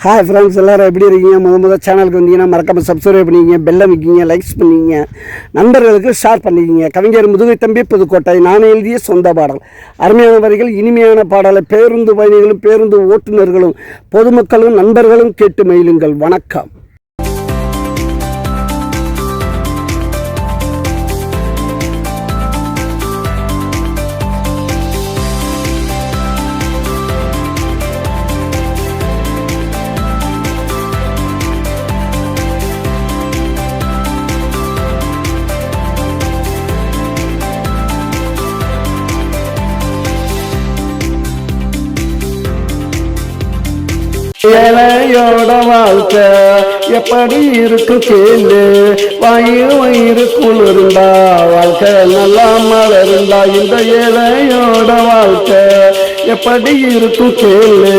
Hi friends, எல்லோரும் எப்படி இருக்கீங்க? முதல் சேனலுக்கு வந்தீங்கன்னா மறக்காமல் சப்ஸ்கிரைப் பண்ணிக்கிங்க, பெல் அமைக்கிங்க, லைக்ஸ் பண்ணிக்கிங்க, நண்பர்களுக்கு ஷேர் பண்ணிக்கிங்க. கவிஞர் முதுகை தம்பி புதுக்கோட்டை. நான் எழுதிய சொந்த பாடல். அருமையான வரிகள், இனிமையான பாடலை பேருந்து பயணிகளும் பேருந்து ஓட்டுநர்களும் பொதுமக்களும் நண்பர்களும் கேட்டு மகிழுங்கள். வணக்கம். ஏழையோட வாழ்க்கை எப்படி இருக்கு கேளு, வயிறு குளிர்ந்தா வாழ்க்கை நல்லா மலர்ந்தா. இந்த ஏழையோட வாழ்க்கை எப்படி இருக்கு கேளு,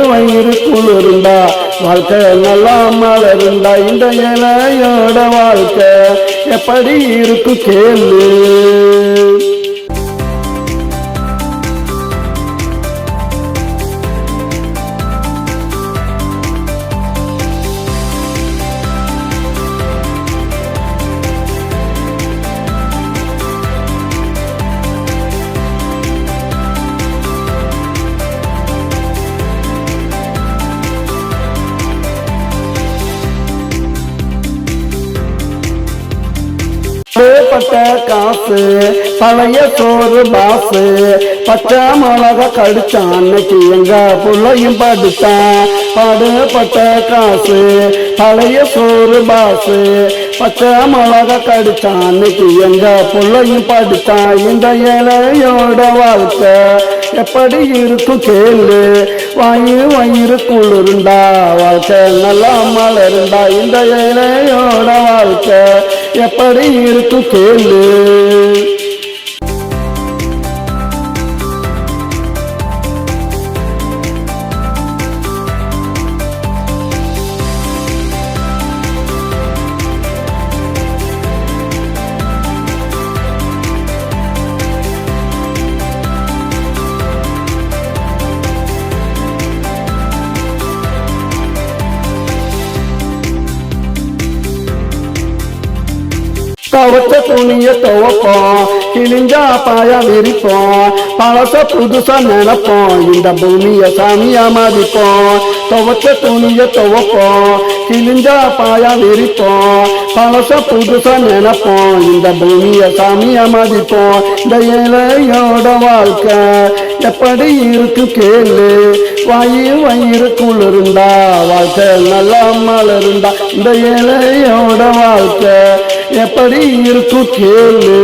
வயிறு குளிர்ந்தா வாழ்க்கை நல்லா மலர்ந்தா. இந்த ஏழையோட வாழ்க்கை எப்படி இருக்கு கேளு. பட்ட காசு பழைய சோறு பாசு, பச்சை மிளகா கடிச்சான் அன்னைக்கு எங்க புள்ளையும் படித்தான். பாடுபட்ட காசு பழைய சோறு பாசு, பச்சை மிளகா கடிச்சான் அன்னைக்கு எங்க புள்ளையும் படித்தான். இந்த ஏழையோட வாழ்க்கை எப்படி இருக்கும் கேளு, வயிறு குளிர்ந்தா வாழ்க்கை நல்லா மலர்ந்தா. இந்த ஏழையோட வாழ்க்கை எப்படி இருக்கும் கேளு. துவச்ச துணிய துவப்போம், கிழிஞ்சா பாயா விரிப்போம், பழச புதுசா நினைப்போம், இந்த பூமிய சாமியா மதிப்போம். துவச்ச துணிய துவப்போம், கிழிஞ்சா பாயா விரிப்போம், பழச புதுசா நினைப்போம், இந்த பூமிய சாமியா மதிப்போம். இந்த ஏழையோட வாழ்க்கை எப்படி இருக்கு கேளு, வயிறு குளிர்ந்தா வாழ்க்கை நல்லா மலர்ந்தா. இந்த ஏழையோட வாழ்க்கை எப்படி இருக்கு கேளு.